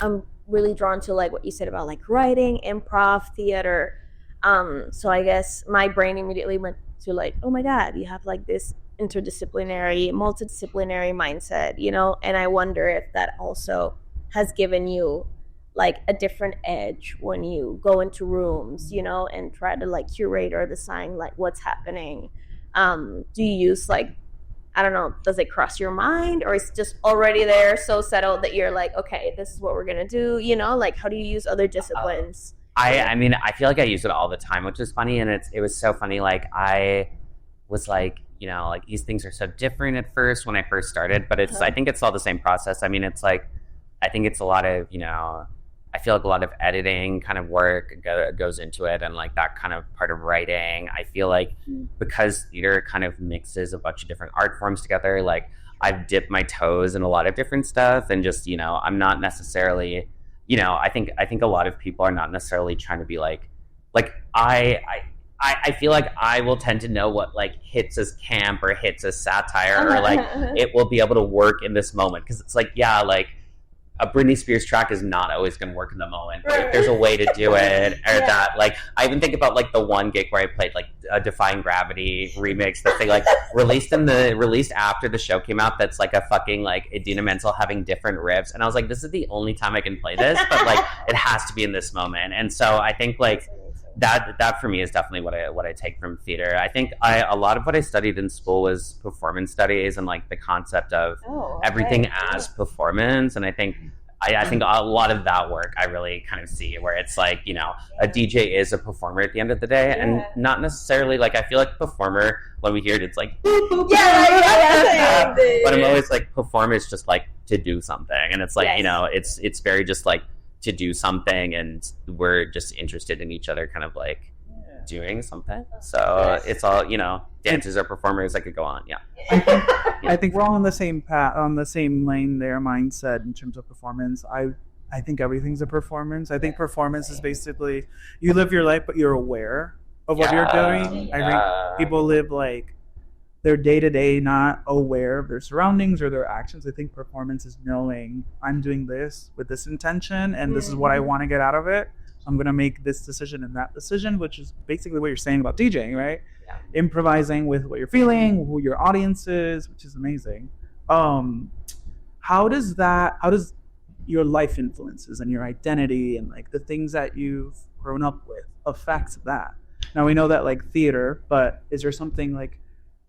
I'm really drawn to like what you said about like writing, improv, theater. So I guess my brain immediately went to like, oh my God, you have like this interdisciplinary, multidisciplinary mindset, you know? And I wonder if that also has given you like a different edge when you go into rooms, you know, and try to like curate or design like what's happening. Do you use like, I don't know, does it cross your mind, or it's just already there so settled that you're like, okay, this is what we're gonna do, you know? Like, how do you use other disciplines? I mean, I feel like I use it all the time, which is funny. And it was so funny. Like, I was like, you know, like these things are so different at first when I first started, but I think it's all the same process. I mean, it's like, I think it's a lot of, you know, I feel like a lot of editing kind of work goes into it, and like that kind of part of writing. I feel like because theater kind of mixes a bunch of different art forms together, like I've dipped my toes in a lot of different stuff, and just, you know, I'm not necessarily, you know, I think a lot of people are not necessarily trying to be like I feel like I will tend to know what like hits as camp or hits as satire, or like it will be able to work in this moment, because it's like, yeah, like a Britney Spears track is not always going to work in the moment. But if there's a way to do it, or that, like, I even think about like the one gig where I played like a Defying Gravity remix that they like released after the show came out. That's like a fucking like Idina Menzel having different riffs, and I was like, this is the only time I can play this, but like it has to be in this moment. And so I think like that for me is definitely what I take from theater. I think a lot of what I studied in school was performance studies, and like the concept of everything as performance. And I think a lot of that work I really kind of see where it's like, you know, a DJ is a performer at the end of the day, and not necessarily like, I feel like performer, when we hear it, it's like but I'm always like, perform is just like to do something, and it's like, you know, it's very just like to do something, and we're just interested in each other kind of like doing something. So it's all, you know, dancers are performers. I could go on. I think we're all on the same path, on the same lane there, mindset in terms of performance. I think everything's a performance. I think performance is basically you live your life, but you're aware of what you're doing. I think people live like their day-to-day not aware of their surroundings or their actions. I think performance is knowing I'm doing this with this intention, and this is what I want to get out of it. I'm going to make this decision and that decision, which is basically what you're saying about DJing, right? Yeah. Improvising with what you're feeling, who your audience is, which is amazing. How does your life influences and your identity and like the things that you've grown up with affect that? Now we know that like theater, but is there something like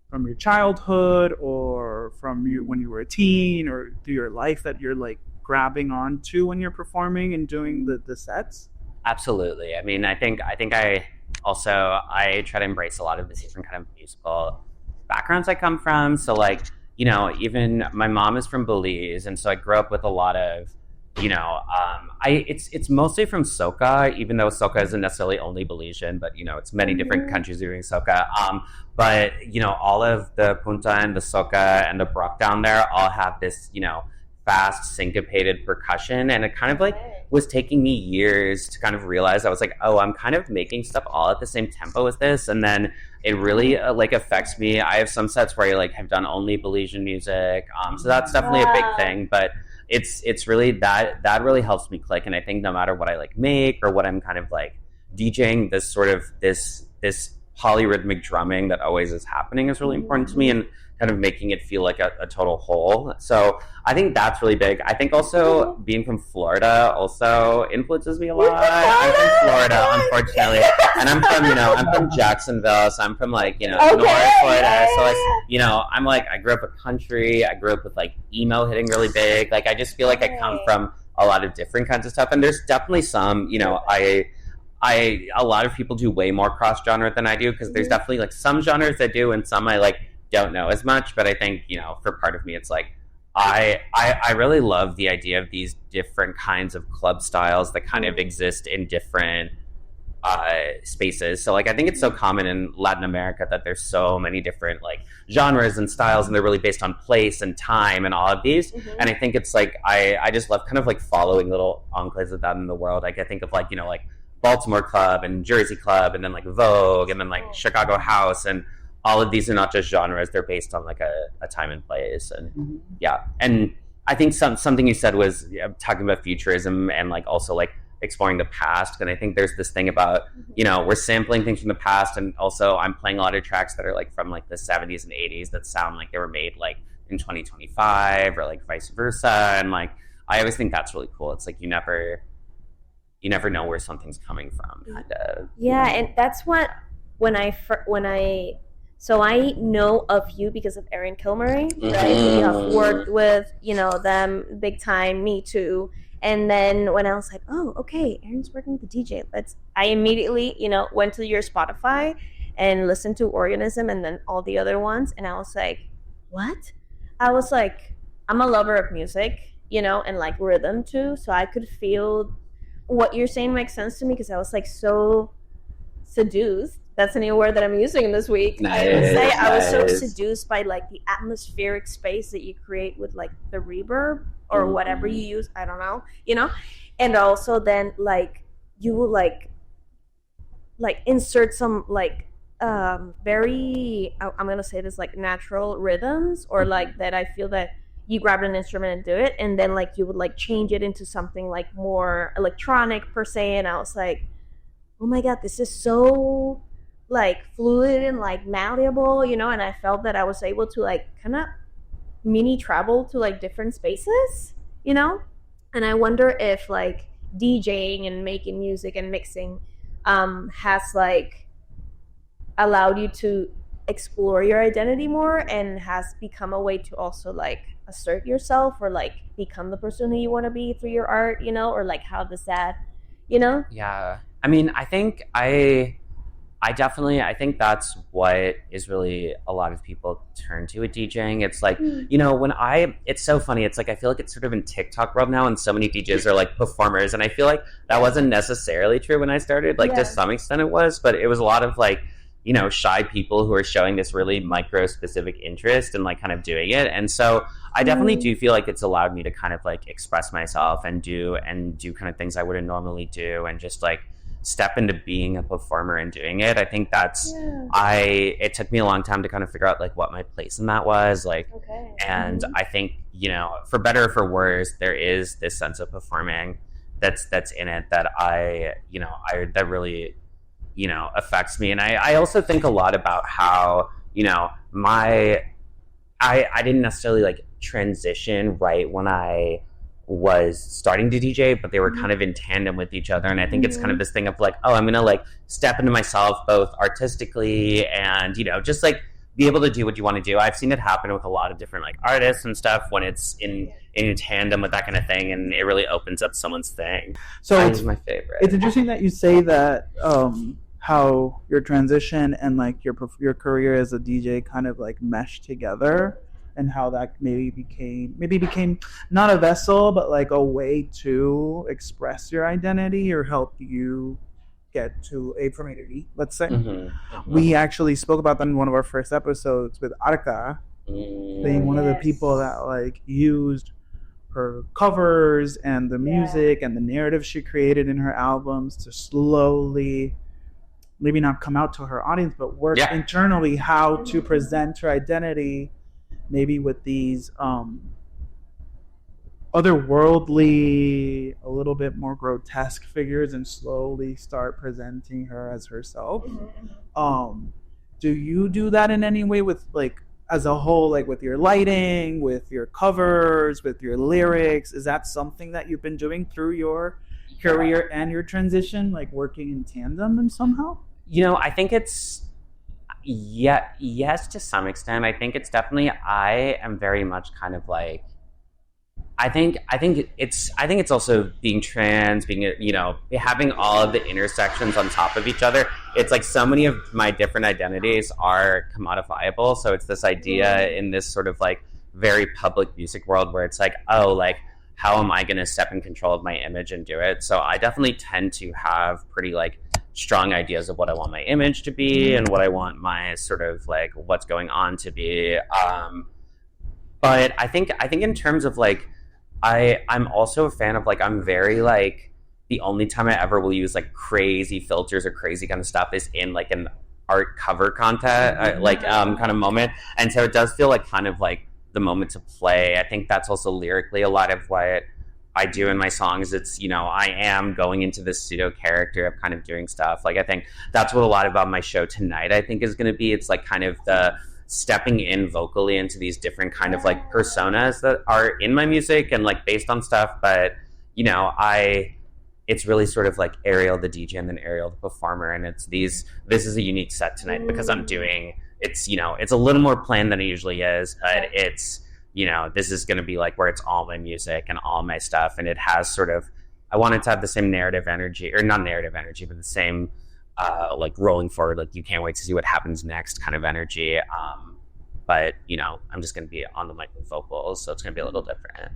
from your childhood or from you when you were a teen or through your life that you're like grabbing onto when you're performing and doing the sets? Absolutely. I mean, I think I try to embrace a lot of the different kind of musical backgrounds I come from. So like, you know, even my mom is from Belize, and so I grew up with a lot of, you know, it's mostly from soca, even though soca isn't necessarily only Belizean, but you know, it's many different countries doing soca. But you know, all of the punta and the soca and the bruk down there all have this, you know, fast syncopated percussion, and it kind of like was taking me years to kind of realize. I was like, oh, I'm kind of making stuff all at the same tempo as this, and then it really like affects me. I have some sets where I like have done only Belizean music, so that's definitely a big thing. But it's really that really helps me click, and I think no matter what I like make or what I'm kind of like DJing, this sort of this polyrhythmic drumming that always is happening is really important to me, and kind of making it feel like a total whole. So I think that's really big. I think also being from Florida also influences me a lot. I'm from Florida, unfortunately. And I'm from Jacksonville, so I'm from like, you know, North Florida. So like, you know, I'm like, I grew up a country. I grew up with like emo hitting really big. Like, I just feel like I come from a lot of different kinds of stuff. And there's definitely some, you know, a lot of people do way more cross genre than I do, because there's definitely like some genres I do and some I like don't know as much. But I think, you know, for part of me, it's like I really love the idea of these different kinds of club styles that kind of exist in different spaces. So like, I think it's so common in Latin America that there's so many different like genres and styles, and they're really based on place and time and all of these. And I think it's like I just love kind of like following little enclaves of that in the world. Like, I think of like, you know, like Baltimore Club and Jersey Club, and then like Vogue, and then like Chicago House, and all of these are not just genres, they're based on like a time and place. And yeah, and I think something you said was talking about futurism and like also like exploring the past. And I think there's this thing about, you know, we're sampling things from the past, and also I'm playing a lot of tracks that are like from like the 70s and 80s that sound like they were made like in 2025 or like vice versa. And like I always think that's really cool. It's like you never know where something's coming from, kind of. Yeah, and that's what so I know of you because of Erin Kilmurray, right? You have worked with, you know, them big time, me too. And then when I was like, oh, okay, Erin's working with the DJ. I immediately, you know, went to your Spotify and listened to Organism and then all the other ones. And I was like, what? I was like, I'm a lover of music, you know, and like rhythm too. So I could feel what you're saying makes sense to me because I was like so seduced. That's a new word that I'm using this week. Nice, I would say nice. I was so seduced by like the atmospheric space that you create with like the reverb or whatever you use. I don't know, you know? And also then like you will like insert some like very, I'm going to say this, like natural rhythms or like that I feel that you grab an instrument and do it. And then like you would like change it into something like more electronic per se. And I was like, oh my God, this is so like fluid and like malleable, you know? And I felt that I was able to like kind of mini travel to like different spaces, you know? And I wonder if like DJing and making music and mixing has like allowed you to explore your identity more and has become a way to also like assert yourself or like become the person who you want to be through your art, you know? Or like how does that, you know? Yeah. I mean, I think I think that's what is really a lot of people turn to with DJing. It's like, you know, it's so funny. It's like, I feel like it's sort of in TikTok world now and so many DJs are like performers. And I feel like that wasn't necessarily true when I started, like to some extent it was, but it was a lot of like, you know, shy people who are showing this really micro specific interest and like kind of doing it. And so I definitely do feel like it's allowed me to kind of like express myself and do kind of things I wouldn't normally do and just like step into being a performer and doing it. I think that's it took me a long time to kind of figure out like what my place in that was like. And I think, you know, for better or for worse, there is this sense of performing that's in it that that really, you know, affects me. And I also think a lot about how, you know, I didn't necessarily like transition right when I was starting to DJ, but they were kind of in tandem with each other. And I think it's kind of this thing of like, oh, I'm going to like step into myself both artistically and, you know, just like be able to do what you want to do. I've seen it happen with a lot of different like artists and stuff when it's in tandem with that kind of thing, and it really opens up someone's thing. So it's my favorite. It's interesting that you say that how your transition and like your career as a DJ kind of like meshed together, and how that maybe became not a vessel, but like a way to express your identity or help you get to A from A to B, let's say. We actually spoke about that in one of our first episodes with Arca, being one of the people that like used her covers and the music and the narrative she created in her albums to slowly, maybe not come out to her audience, but work internally how to present her identity, maybe with these otherworldly, a little bit more grotesque figures, and slowly start presenting her as herself. Do you do that in any way with like as a whole, like with your lighting, with your covers, with your lyrics? Is that something that you've been doing through your career and your transition, like working in tandem and somehow? You know, I think it's yes, to some extent. I think it's definitely, I am very much kind of like, I think it's also being trans, being, you know, having all of the intersections on top of each other. It's like so many of my different identities are commodifiable. So it's this idea in this sort of like very public music world where it's like, oh, like, how am I going to step in control of my image and do it? So I definitely tend to have pretty like strong ideas of what I want my image to be and what I want my sort of like what's going on to be. But I think in terms of like, I'm also a fan of like, I'm very like, the only time I ever will use like crazy filters or crazy kind of stuff is in like an art cover content, kind of moment. And so it does feel like kind of like the moment to play. I think that's also lyrically a lot of what I do in my songs. It's, you know, I am going into this pseudo character of kind of doing stuff. Like, I think that's what a lot about my show tonight, I think, is going to be. It's like kind of the stepping in vocally into these different kind of like personas that are in my music and like based on stuff. But, you know, it's really sort of like Ariel the DJ and then Ariel the performer. And this is a unique set tonight because I'm doing, it's, you know, it's a little more planned than it usually is, but it's, you know, this is going to be like where it's all my music and all my stuff. And it has sort of, I wanted to have the same narrative energy, or not narrative energy, but the same, like rolling forward, like you can't wait to see what happens next kind of energy. But, you know, I'm just going to be on the mic with vocals, so it's going to be a little different.